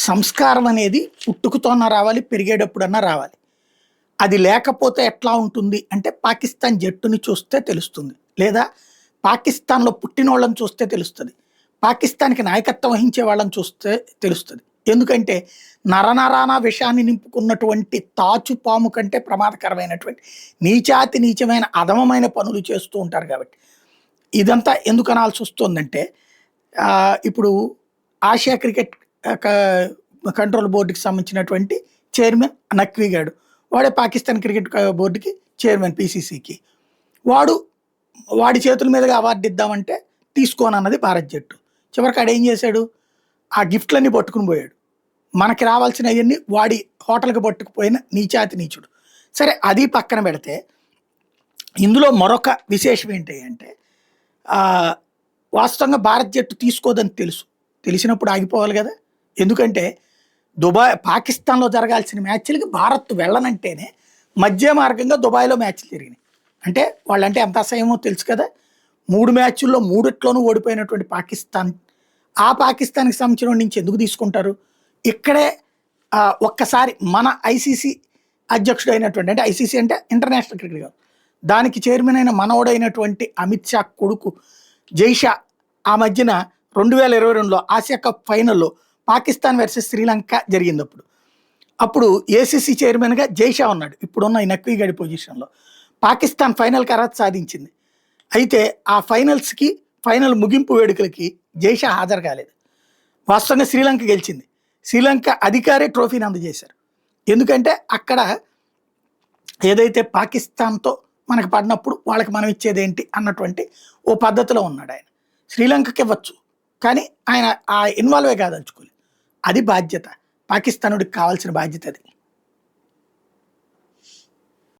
సంస్కారం అనేది పుట్టుకతోన్నా రావాలి, పెరిగేటప్పుడన్నా రావాలి. అది లేకపోతే ఎట్లా ఉంటుంది అంటే పాకిస్తాన్ జట్టుని చూస్తే తెలుస్తుంది. లేదా పాకిస్తాన్‌లో పుట్టినోళ్ళని చూస్తే తెలుస్తది. పాకిస్తాన్‌కి నాయకత్వం వహించే వాళ్ళని చూస్తే తెలుస్తది. ఎందుకంటే నరనరాన విషాన్ని నింపుకున్నటువంటి తాచు పాము కంటే ప్రమాదకరమైనటువంటి నీచాతి నీచమైన అధమమైన పనులు చేస్తూ ఉంటారు కాబట్టి. ఇదంతా ఎందుకు అనాల్సొస్తోందంటే ఇప్పుడు ఆసియా క్రికెట్ క కంట్రోల్ బోర్డ్‌కి సంబంధించినటువంటి చైర్మన్ నఖ్వీ గాడు. వాడే పాకిస్తాన్ క్రికెట్ బోర్డ్‌కి చైర్మన్ పీసీసీకి. వాడు వాడి చేతుల మీదుగా అవార్డు ఇద్దామంటే తీసుకోనన్నది భారత్ జట్టు. చివరికి ఆడేం చేశాడు? ఆ గిఫ్ట్‌లన్నీ పట్టుకొని పోయాడు. మనకి రావాల్సినయన్నీ వాడి హోటల్‌కి పట్టుకుపోయిన నీచాతి నీచుడు. సరే అది పక్కన పెడితే, ఇందులో మరొక విశేషం ఏంటి అంటే వాస్తవంగా భారత్ జట్టు తీసుకోదని తెలుసు. తెలిసినప్పుడు ఆగిపోవాలి కదా! ఎందుకంటే పాకిస్తాన్‌లో జరగాల్సిన మ్యాచ్‌లకి భారత్ వెళ్ళనంటేనే మధ్య మార్గంగా దుబాయ్‌లో మ్యాచ్‌లు జరిగినాయి. అంటే వాళ్ళంటే ఎంత అసహ్యమో తెలుసు కదా! 3 మ్యాచ్‌ల్లో మూడిట్లోనూ ఓడిపోయినటువంటి పాకిస్తాన్, ఆ పాకిస్తాన్‌కి సంబంధించినోడి నుంచి ఎందుకు తీసుకుంటారు? ఇక్కడే ఒక్కసారి మన ఐసీసీ అధ్యక్షుడైనటువంటి, అంటే ఐసీసీ అంటే ఇంటర్నేషనల్ క్రికెట్ కాదు, దానికి చైర్మన్ అయిన మనవడైనటువంటి అమిత్ షా కొడుకు జైషా ఆ మధ్యన 2022లో ఆసియా కప్ ఫైనల్‌లో పాకిస్తాన్ వర్సెస్ శ్రీలంక జరిగిందప్పుడు. అప్పుడు ఏసీసీ చైర్మన్‌గా జైషా ఉన్నాడు. ఇప్పుడున్న ఈ నఖ్వీ గడి పొజిషన్‌లో. పాకిస్తాన్ ఫైనల్‌కి అర్హత సాధించింది. అయితే ఆ ఫైనల్ ముగింపు వేడుకలకి జైషా హాజరు కాలేదు. వాస్తవంగా శ్రీలంక గెలిచింది. శ్రీలంక అధికారే ట్రోఫీని అందజేశారు. ఎందుకంటే అక్కడ ఏదైతే పాకిస్తాన్‌తో మనకు పడినప్పుడు వాళ్ళకి మనం ఇచ్చేదేంటి అన్నటువంటి ఓ పద్ధతిలో ఉన్నాడు ఆయన. శ్రీలంకకి ఇవ్వచ్చు. కానీ ఆయన ఇన్వాల్వే కాదలుచుకోలేదు. అది బాధ్యత. పాకిస్తానుడికి కావాల్సిన బాధ్యత అది.